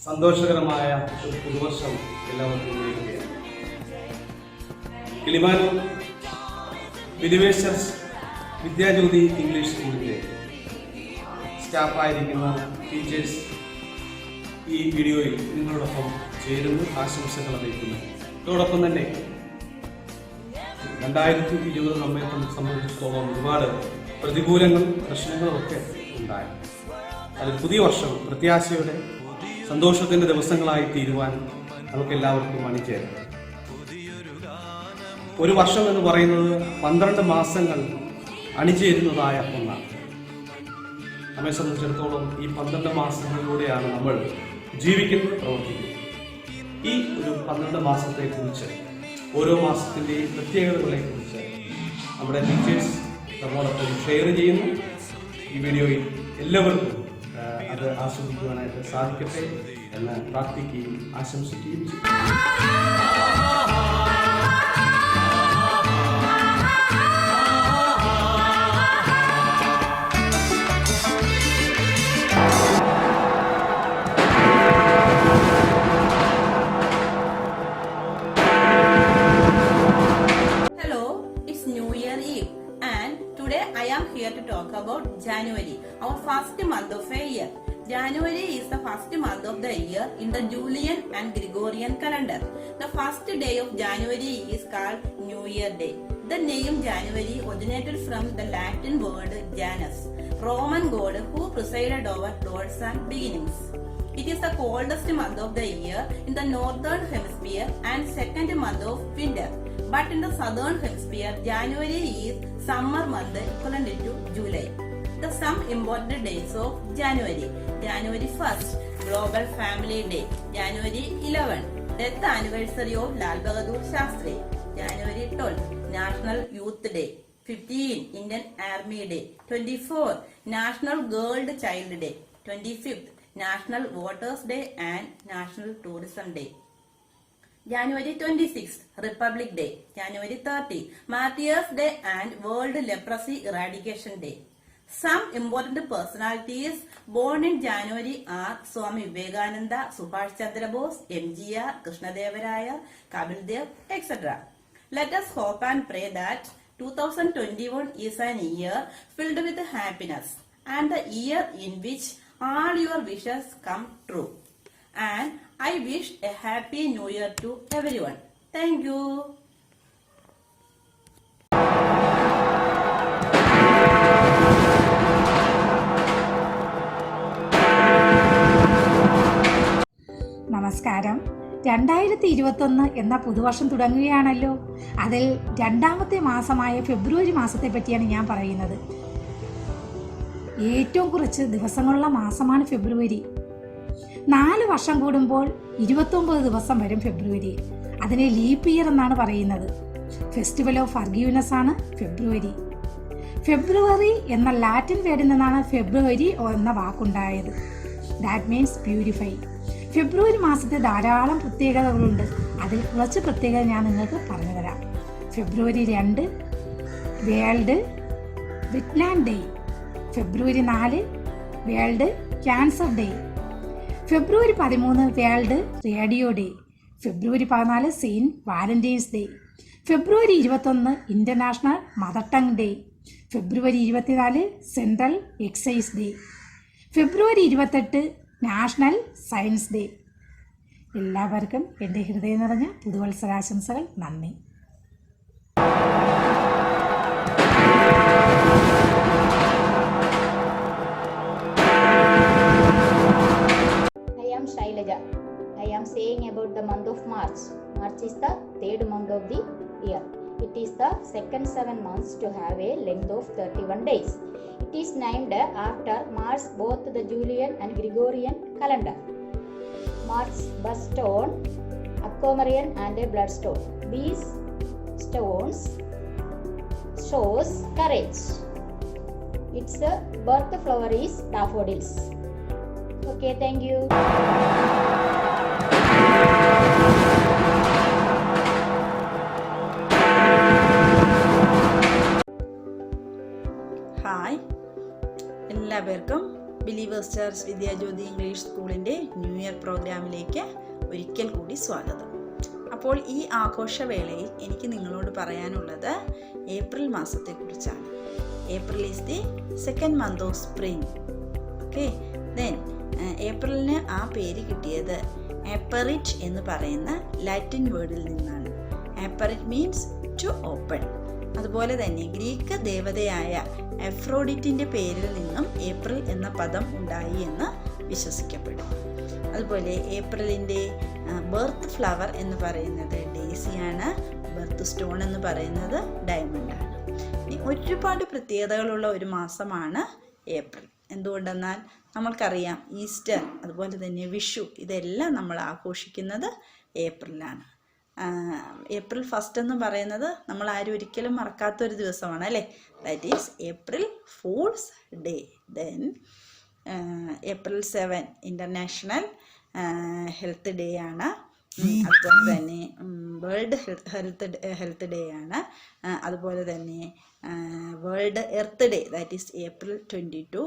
സന്തോഷകരമായ ഒരു പുതുവർഷം എല്ലാവർക്കും നേരുകയാണ്. കിളിമാനൂർ ബിലിവേഴ്സസ് വിദ്യാജ്യോതി ഇംഗ്ലീഷ് സ്കൂളിലെ സ്റ്റാഫായിരിക്കുന്ന ടീച്ചേഴ്സ് ഈ വീഡിയോയിൽ നിങ്ങളോടൊപ്പം ചേരുന്നു, ആശംസകൾ അറിയിക്കുന്നു. അതോടൊപ്പം തന്നെ 2020 നമ്മെ സംബന്ധിച്ചിടത്തോളം ഒരുപാട് പ്രതികൂലങ്ങളും പ്രശ്നങ്ങളും ഒക്കെ ഉണ്ടായി. അതിൽ പുതിയ വർഷം പ്രത്യാശയുടെ സന്തോഷത്തിന്റെ ദിവസങ്ങളായി തീരുവാൻ നമുക്ക് എല്ലാവർക്കും അണിചേരാം. ഒരു വർഷം എന്ന് പറയുന്നത് 12 മാസങ്ങൾ അണിചേരുന്നതായ ഒന്നാണ്. നമ്മെ സംബന്ധിച്ചിടത്തോളം ഈ 12 മാസങ്ങളിലൂടെയാണ് നമ്മൾ ജീവിക്കുന്നത്, പ്രവർത്തിക്കുന്നത്. ഈ ഒരു 12 മാസത്തെ കുറിച്ച്, ഓരോ മാസത്തിൻ്റെയും പ്രത്യേകതകളെ കുറിച്ച് നമ്മുടെ ടീച്ചേഴ്സ് നമ്മോടൊപ്പം ഷെയർ ചെയ്യുന്നു. ഈ വീഡിയോയിൽ എല്ലാവർക്കും അത് ആസ്വദിക്കുവാനായിട്ട് സാധിക്കട്ടെ എന്ന് പ്രാർത്ഥിക്കുകയും ആശംസിക്കുകയും ചെയ്യും. I am here to talk about January, our first month of a year. January is the first month of the year in the Julian and Gregorian calendar. The first day of January is called New Year Day. The name January originated from the Latin word Janus, Roman god who presided over doors and beginnings. It is the coldest month of the year in the northern hemisphere and second month of winter. But in the southern hemisphere, January is summer month equivalent to July. Some important days of January. January 1st, Global Family Day. January 11, death anniversary of Lal Bahadur Shastri. January 12, National Youth Day. 15, Indian Army Day. 24, National Girl Child Day. 25th, National Voters Day and National Tourism Day. January 26th, Republic Day. January 30, Martyrs Day and World Leprosy Eradication Day. Some important personalities born in January are Swami Vivekananda, Subhash Chandra Bose, MGR, Krishnadevaraya, Kapil Dev, etc. Let us hope and pray that 2021 is an year filled with happiness and the year in which all your wishes come true. And I wish a happy new year to everyone. Thank you. നമസ്കാരം. 2021 എന്ന പുതുവർഷം തുടങ്ങുകയാണല്ലോ. അതിൽ രണ്ടാമത്തെ മാസമായ ഫെബ്രുവരി മാസത്തെ പറ്റിയാണ് ഞാൻ പറയുന്നത്. ഏറ്റവും കുറച്ച് ദിവസങ്ങളുള്ള മാസമാണ് ഫെബ്രുവരി. 4 വർഷം കൂടുമ്പോൾ 29 ദിവസം വരും ഫെബ്രുവരി. അതിനെ ലീപ്പ് ഇയർ എന്നാണ് പറയുന്നത്. ഫെസ്റ്റിവൽ ഓഫ് ഫർഗീവ്നെസ് ആണ് ഫെബ്രുവരി. ഫെബ്രുവരി എന്ന ലാറ്റിൻ വേർഡിൽ നിന്നാണ് ഫെബ്രുവരി എന്ന വാക്കുണ്ടായത്. That means purify. ഫെബ്രുവരി മാസത്തെ ധാരാളം പ്രത്യേകതകളുണ്ട്. അതിൽ കുറച്ച് പ്രത്യേകത ഞാൻ നിങ്ങൾക്ക് പറഞ്ഞു തരാം. ഫെബ്രുവരി 2 വേൾഡ് വെറ്റ്ലാൻഡ് ഡേ. ഫെബ്രുവരി 4 വേൾഡ് ക്യാൻസർ ഡേ. ഫെബ്രുവരി 13 വേൾഡ് റേഡിയോ ഡേ. ഫെബ്രുവരി 14 സെയിൻറ്റ് വാലന്റൈൻസ് ഡേ. ഫെബ്രുവരി 21 ഇന്റർനാഷണൽ മദർ ടങ് ഡേ. ഫെബ്രുവരി 24 സെൻട്രൽ എക്സൈസ് ഡേ. ഫെബ്രുവരി 28 നാഷണൽ സയൻസ് ഡേ. എല്ലാവർക്കും എൻ്റെ ഹൃദയം നിറഞ്ഞ പുതുവത്സരാശംസകൾ. നന്ദി. I am saying about the month of March. March is the third month of the year. It is the second 7 months to have a length of 31 days. It is named after Mars, both the Julian and Gregorian calendar. Mars birthstone, aquamarine and a bloodstone. These stones shows courage. Its birth flower is daffodils. Okay, thank you. Hi, എല്ലാവർക്കും believers Adarsh Vidyajyothi English സ്കൂളിൻ്റെ new year പ്രോഗ്രാമിലേക്ക് ഒരിക്കൽ കൂടി സ്വാഗതം. അപ്പോൾ ഈ ആഘോഷവേളയിൽ എനിക്ക് നിങ്ങളോട് പറയാനുള്ളത് ഏപ്രിൽ മാസത്തെക്കുറിച്ചാണ്. April is the second month of spring. Okay, then ഏപ്രിലിന് ആ പേര് കിട്ടിയത് ആപ്പറിറ്റ് എന്ന് പറയുന്ന ലാറ്റിൻ വേർഡിൽ നിന്നാണ്. ആപ്പറിറ്റ് മീൻസ് ടു ഓപ്പൺ. അതുപോലെ തന്നെ ഗ്രീക്ക് ദേവതയായ എഫ്രോഡിറ്റിൻ്റെ പേരിൽ നിന്നും ഏപ്രിൽ എന്ന പദം ഉണ്ടായി എന്ന് വിശ്വസിക്കപ്പെടും. അതുപോലെ ഏപ്രിലിൻ്റെ ബർത്ത് ഫ്ലവർ എന്ന് പറയുന്നത് ഡേസിയാണ്, ബർത്ത് സ്റ്റോൺ എന്ന് പറയുന്നത് ഡയമണ്ടാണ്. ഒരുപാട് പ്രത്യേകതകളുള്ള ഒരു മാസമാണ് ഏപ്രിൽ. എന്തുകൊണ്ടെന്നാൽ നമ്മൾക്കറിയാം ഈസ്റ്റർ അതുപോലെ തന്നെ വിഷു ഇതെല്ലാം നമ്മൾ ആഘോഷിക്കുന്നത് ഏപ്രിലാണ്. ഏപ്രിൽ ഫസ്റ്റ് എന്ന് പറയുന്നത് നമ്മൾ ആരും ഒരിക്കലും മറക്കാത്തൊരു ദിവസമാണ് അല്ലേ. That is April fools day. Then April 7 international health day ആണ്. അതുപോലെ തന്നെ വേൾഡ് ഹെൽത്ത് ഡേ ആണ്. അതുപോലെ തന്നെ world earth day that is April 22,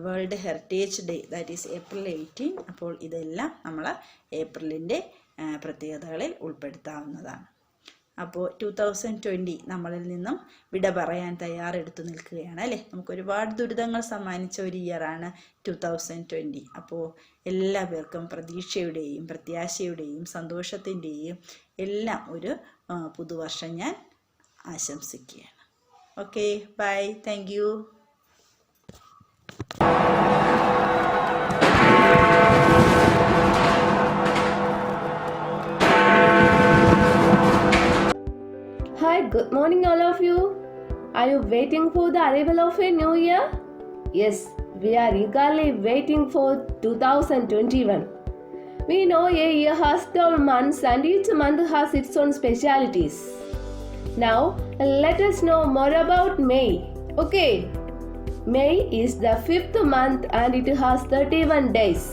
world heritage day that is April 18. അപ്പോൾ ഇതെല്ലാം നമ്മൾ ഏപ്രിലിൻ്റെ പ്രത്യേകതകളിൽ ഉൾപ്പെടുത്താവുന്നതാണ്. അപ്പോൾ 2020 നമ്മളിൽ നിന്നും വിട പറയാൻ തയ്യാറെടുത്തു നിൽക്കുകയാണ് അല്ലേ. നമുക്ക് ഒരുപാട് ദുരിതങ്ങൾ സമ്മാനിച്ച ഒരു ഇയറാണ് 2020. അപ്പോൾ എല്ലാ പേർക്കും പ്രതീക്ഷയുടെയും പ്രത്യാശയുടെയും സന്തോഷത്തിൻ്റെയും എല്ലാം ഒരു പുതുവർഷം ഞാൻ ആശംസിക്കുകയാണ്. Okay, bye, thank you. Hi, good morning all of you. Are you waiting for the arrival of a new year? Yes, we are eagerly waiting for 2021. We know a year has 12 months and each month has its own specialities. Now, let us know more about May. Okay, May is the 5th month and it has 31 days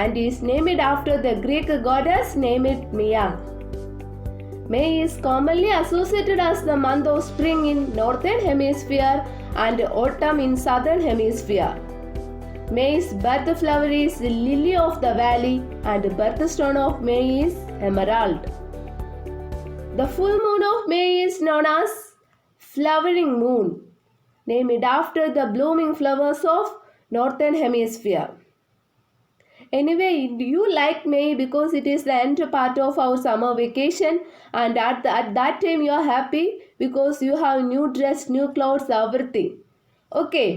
and is named after the Greek goddess named Mia. May is commonly associated as the month of spring in northern hemisphere and autumn in southern hemisphere. May's birth flower is lily of the valley and birthstone of May is emerald. The full moon of May is known as flowering moon, named after the blooming flowers of northern hemisphere. Anyway, you like May because it is the end part of our summer vacation and at that time you are happy because you have new dress, new clothes, everything. Okay.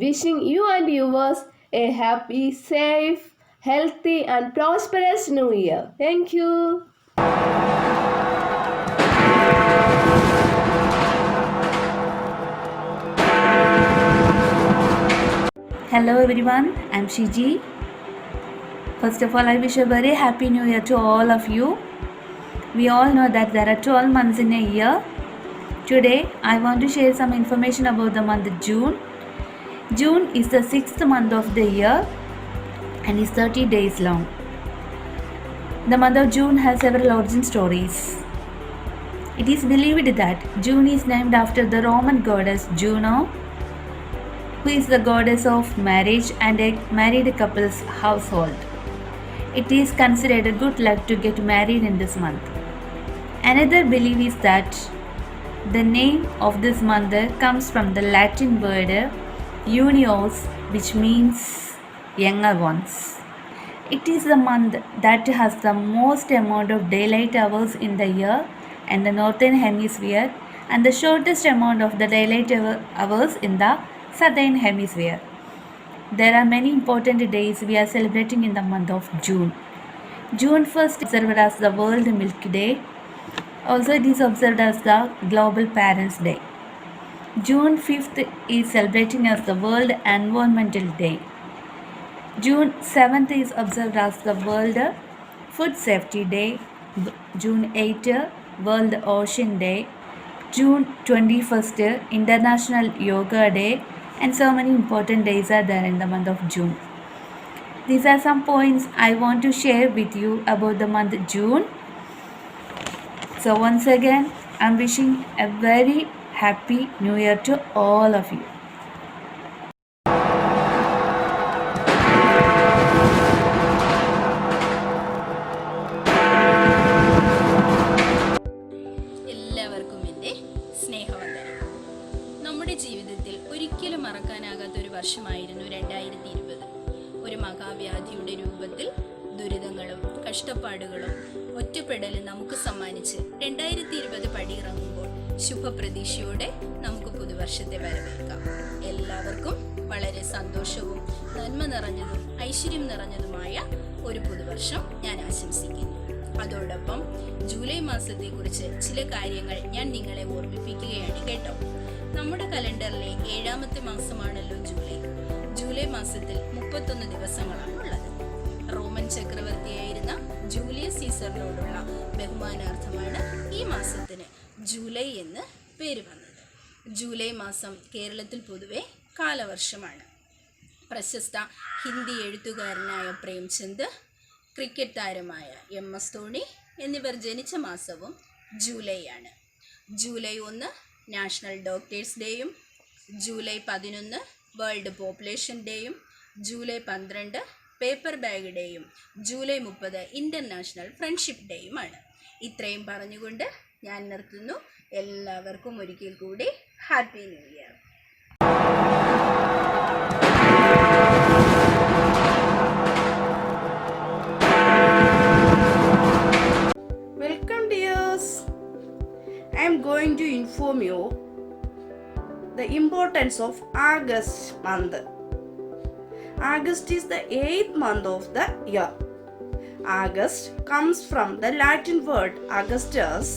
Wishing you and yours a happy, safe, healthy and prosperous new year. Thank you. Hello everyone, I'm Shiji. First of all, I wish a very happy new year to all of you. We all know that there are 12 months in a year. Today, I want to share some information about the month of June. June is the 6th month of the year and is 30 days long. The month of June has several origin stories. It is believed that June is named after the Roman goddess Juno, who is the goddess of marriage and a married couple's household. It is considered a good luck to get married in this month. Another belief is that the name of this month comes from the Latin word junius, which means younger ones. It is the month that has the most amount of daylight hours in the year in the northern hemisphere and the shortest amount of the daylight hours in the southern hemisphere. There are many important days we are celebrating in the month of June. June 1st is observed as the World Milk Day. Also, it is observed as the Global Parents Day. June 5th is celebrating as the World Environmental Day. June 7th is observed as the World Food Safety Day. June 8th, World Ocean Day. June 21st, International Yoga Day. And so many important days are there in the month of June. These are some points I want to share with you about the month of June. So once again, I'm wishing a very happy new year to all of you. വ്യാധിയുടെ രൂപത്തിൽ ദുരിതങ്ങളും കഷ്ടപ്പാടുകളും ഒറ്റപ്പെടലും നമുക്ക് സമ്മാനിച്ച് 2020 പടിയിറങ്ങുമ്പോൾ ശുഭപ്രതീക്ഷയോടെ നമുക്ക് പുതുവർഷത്തെ വരവേൽക്കാം. എല്ലാവർക്കും വളരെ സന്തോഷവും നന്മ നിറഞ്ഞതും ഐശ്വര്യം നിറഞ്ഞതുമായ ഒരു പുതുവർഷം ഞാൻ ആശംസിക്കുന്നു. അതോടൊപ്പം ജൂലൈ മാസത്തെക്കുറിച്ച് ചില കാര്യങ്ങൾ ഞാൻ നിങ്ങളെ ഓർമ്മിപ്പിക്കുകയാണ് കേട്ടോ. നമ്മുടെ കലണ്ടറിലെ 7ാമത്തെ മാസമാണല്ലോ ജൂലൈ. ജൂലൈ മാസത്തിൽ 31 ദിവസങ്ങളാണുള്ളത്. റോമൻ ചക്രവർത്തിയായിരുന്ന ജൂലിയസ് സീസറിനോടുള്ള ബഹുമാനാർത്ഥമാണ് ഈ മാസത്തിന് ജൂലൈ എന്ന് പേര് വന്നത്. ജൂലൈ മാസം കേരളത്തിൽ പൊതുവെ കാലവർഷമാണ്. പ്രശസ്ത ഹിന്ദി എഴുത്തുകാരനായ പ്രേംചന്ദ്, ക്രിക്കറ്റ് താരമായ MS ധോണി എന്നിവർ ജനിച്ച മാസവും ജൂലൈ ആണ്. ജൂലൈ 1 നാഷണൽ ഡോക്ടേഴ്സ് ഡേയും, ജൂലൈ 11 വേൾഡ് പോപ്പുലേഷൻ ഡേയും, ജൂലൈ 12 പേപ്പർ ബാഗ് ഡേയും, ജൂലൈ 30 ഇൻ്റർനാഷണൽ ഫ്രണ്ട്ഷിപ്പ് ഡേയുമാണ്. ഇത്രയും പറഞ്ഞുകൊണ്ട് ഞാൻ നിർത്തുന്നു. എല്ലാവർക്കും ഒരിക്കൽ കൂടി happy new year. Welcome dears. I am going to inform you the importance of August month. August is the 8th month of the year. August comes from the Latin word Augustus,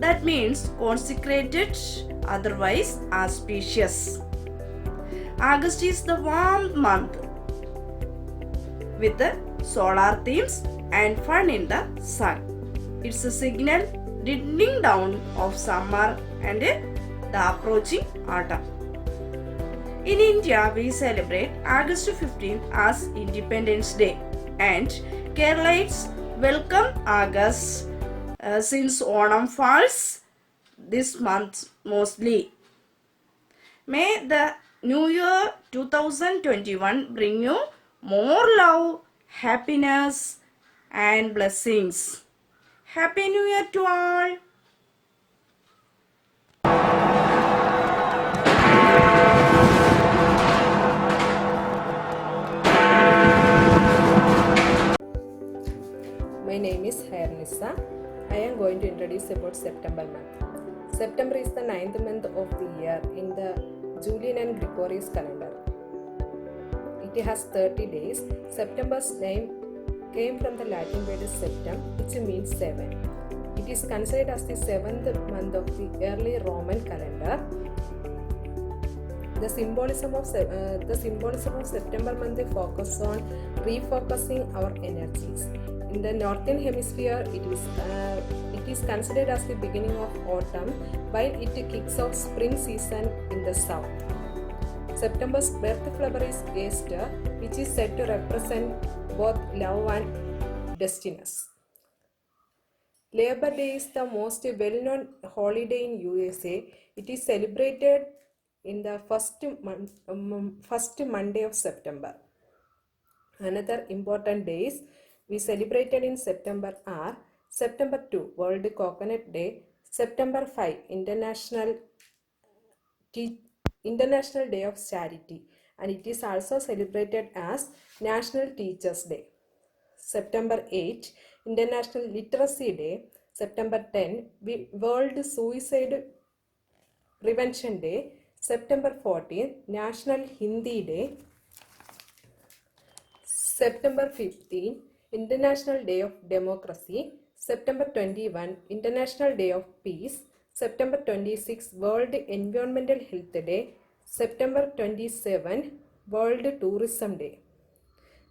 that means consecrated, otherwise auspicious. August is the warm month with the solar themes and fun in the sun. It's a signal dimming down of summer and the approaching autumn. In India, we celebrate August 15th as Independence Day, and Keralites welcome August since Onam falls this month mostly. May the New Year 2021 bring you more love, happiness and blessings. Happy New Year to all. My name is Hairnissa. I am going to introduce about September month. September is the 9th month of the year in the Julian and Gregorian calendar. It has 30 days. September's name came from the Latin word septem, which means 7. It is considered as the 7th month of the early Roman calendar. The symbolism of September month focus on refocusing our energies. In the northern hemisphere, it is considered as the beginning of autumn, while it kicks off spring season in the south. September's birth flower is Easter, which is said to represent both love and destinies. Labor Day is the most well-known holiday in USA. It is celebrated in the first Monday of September. Another important days we celebrated in September are September 2, World Coconut Day, September 5, International Day of Charity, and it is also celebrated as National Teachers Day. September 8, International Literacy Day. September 10, World Suicide Prevention Day. September 14, National Hindi Day. September 15, International Day of Democracy. September 21, International Day of Peace. September 26, World Environmental Health Day. September 27, World Tourism Day.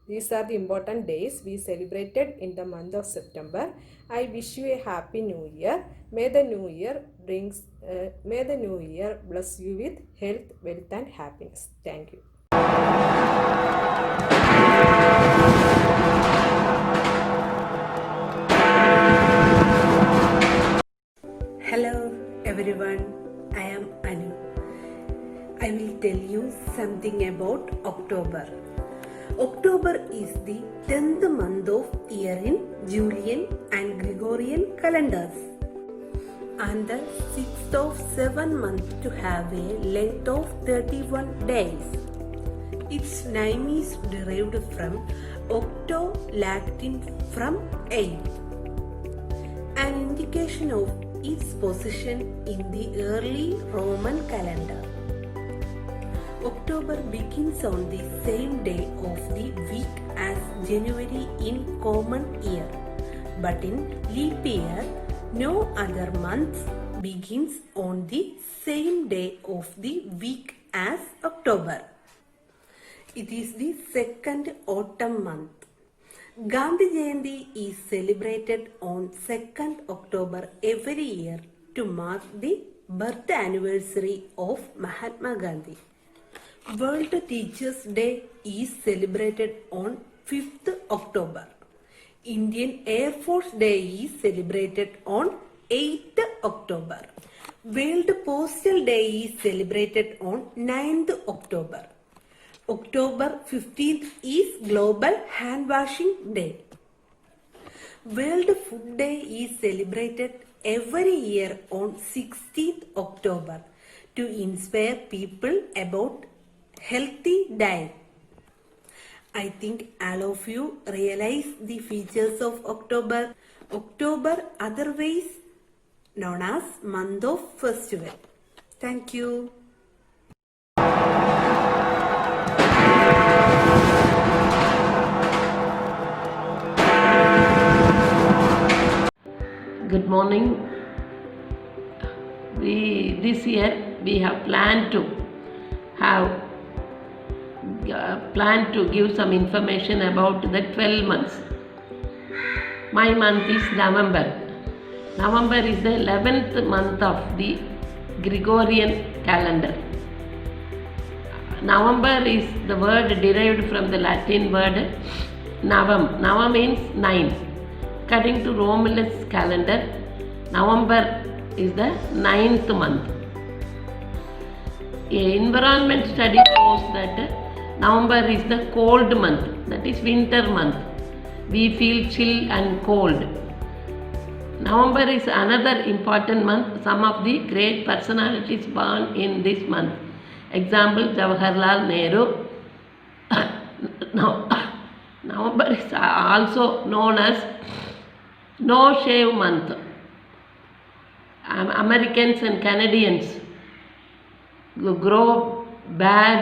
These are the important days we celebrated in the month of September. I wish you a happy new year. May the new year bless you with health, wealth and happiness. Thank you. Hello everyone, I am Anu. I will tell you something about October. October is the 10th month of year in Julian and Gregorian calendars, and the 6th of 7 months to have a length of 31 days. Its name is derived from octo Latin from 8, an indication of its position in the early Roman calendar. October begins on the same day of the week as January in common year, but in leap year, no other month begins on the same day of the week as October. It is the second autumn month. Gandhi Jayanti is celebrated on 2nd October every year to mark the birth anniversary of Mahatma Gandhi. World Teachers Day is celebrated on 5th October. Indian Air Force Day is celebrated on 8th October. World Postal Day is celebrated on 9th October. October 15th is Global Hand Washing Day. World Food Day is celebrated every year on 16th October to inspire people about healthy diet. I think all of you realize the features of October. October, otherwise known as month of festival. Thank you. Good morning. This year we have planned to give some information about the 12 months. My month is November. November is the 11th month of the Gregorian calendar. November is the word derived from the Latin word navam. Navam means 9. According to Romulus calendar, November is the 9th month. Environment study shows that November is the cold month, that is winter month. We feel chill and cold. November is another important month. Some of the great personalities born in this month. Example, Jawaharlal Nehru. November is also known as No Shave Month. Americans and Canadians grow bad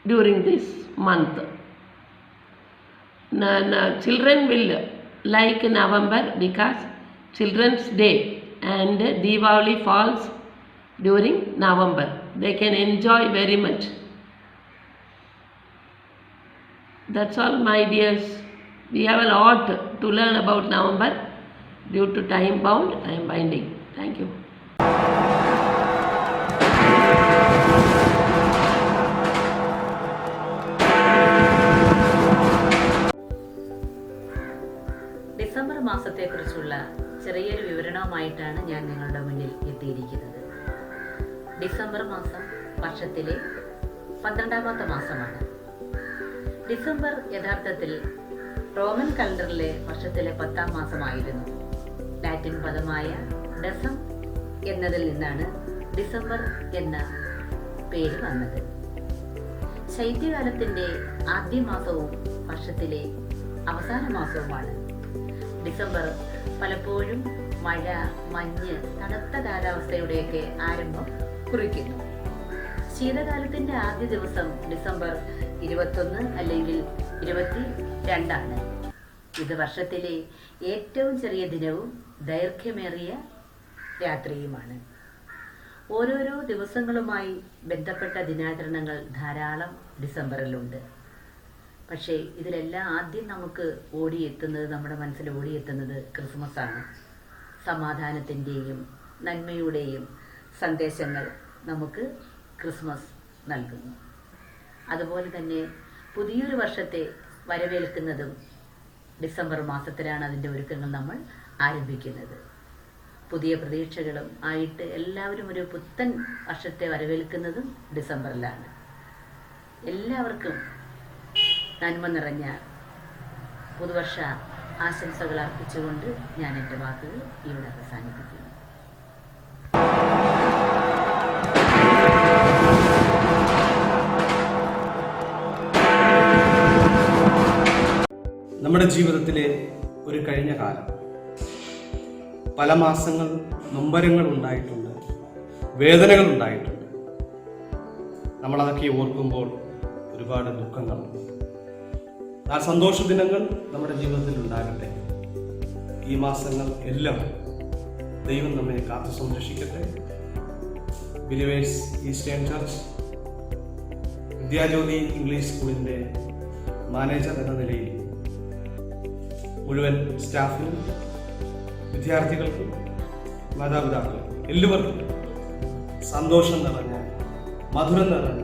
during this month. Children will like November because Children's Day and Diwali falls during November. They can enjoy very much. That's all, my dears. We have a lot to learn about November. Due to time bound, I am binding. Thank you. December മാസത്തെക്കുറിച്ചുള്ള ചെറിയൊരു വിവരണവുമായിട്ടാണ് ഞാൻ നിങ്ങളുടെ മുന്നിൽ എത്തിയിരിക്കുന്നത്. December മാസം വർഷത്തിലെ 12ാമത്തെ മാസമാണ്. ഡിസംബർ യഥാർത്ഥത്തിൽ റോമൻ കലണ്ടറിലെ വർഷത്തിലെ 10ാം മാസമായിരുന്നു. ലാറ്റിൻ പദമായ ഡസം എന്നതിൽ നിന്നാണ് ഡിസംബർ എന്ന പേര് വന്നത്. ശൈത്യകാലത്തിൻ്റെ ആദ്യ മാസവും വർഷത്തിലെ അവസാന മാസവുമാണ്. ഡിസംബർ പലപ്പോഴും മഴ, മഞ്ഞ്, തണുത്ത കാലാവസ്ഥയുടെയൊക്കെ ആരംഭം കുറിക്കുന്നു. ശീതകാലത്തിൻ്റെ ആദ്യ ദിവസം ഡിസംബർ 21 അല്ലെങ്കിൽ 22 ഇത് വർഷത്തിലെ ഏറ്റവും ചെറിയ ദിനവും ദൈർഘ്യമേറിയ രാത്രിയുമാണ്. ഓരോരോ ദിവസങ്ങളുമായി ബന്ധപ്പെട്ട ദിനാചരണങ്ങൾ ധാരാളം ഡിസംബറിലുണ്ട്. പക്ഷേ ഇതിലെല്ലാം ആദ്യം നമുക്ക് ഓടിയെത്തുന്നത്, നമ്മുടെ മനസ്സിൽ ഓടിയെത്തുന്നത് ക്രിസ്മസ് ആണ്. സമാധാനത്തിൻ്റെയും നന്മയുടെയും സന്ദേശങ്ങൾ നമുക്ക് ക്രിസ്മസ് നൽകുന്നു. അതുപോലെ തന്നെ പുതിയൊരു വർഷത്തെ വരവേൽക്കുന്നതും ഡിസംബർ മാസത്തിലാണ്. അതിൻ്റെ ഒരുക്കങ്ങൾ നമ്മൾ ആരംഭിക്കുന്നത്. പുതിയ പ്രതീക്ഷകളും ആയിട്ട് എല്ലാവരും ഒരു പുത്തൻ വർഷത്തെ വരവേൽക്കുന്നതും ഡിസംബറിലാണ്. എല്ലാവർക്കും നന്മ നിറഞ്ഞ പുതുവർഷ ആശംസകൾ അർപ്പിച്ചുകൊണ്ട് ഞാൻ എൻ്റെ വാക്കുകൾ ഇവിടെ അവസാനിപ്പിക്കുന്നു. നമ്മുടെ ജീവിതത്തിലെ ഒരു കഴിഞ്ഞ കാലം. പല മാസങ്ങൾ നൊമ്പരങ്ങൾ ഉണ്ടായിട്ടുണ്ട്, വേദനകൾ ഉണ്ടായിട്ടുണ്ട്. നമ്മളതൊക്കെ ഓർക്കുമ്പോൾ ഒരുപാട് ദുഃഖങ്ങളുണ്ട്. ആ സന്തോഷ ദിനങ്ങൾ നമ്മുടെ ജീവിതത്തിൽ ഉണ്ടാകട്ടെ. ഈ മാസങ്ങൾ എല്ലാം ദൈവം നമ്മെ കാത്തു സംരക്ഷിക്കട്ടെ. Believers eastern church Vidyajyoti English സ്കൂളിൻ്റെ മാനേജർ എന്ന നിലയിൽ മുഴുവൻ സ്റ്റാഫിനും വിദ്യാർത്ഥികൾക്കും മാതാപിതാക്കൾക്കും എല്ലാവർക്കും സന്തോഷം നിറഞ്ഞ മധുരം നിറഞ്ഞ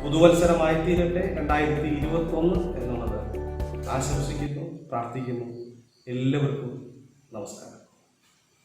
പുതുവത്സരമായി തീരട്ടെ 2021 എന്നുള്ളത് ആശംസിക്കുന്നു, പ്രാർത്ഥിക്കുന്നു. എല്ലാവർക്കും നമസ്കാരം.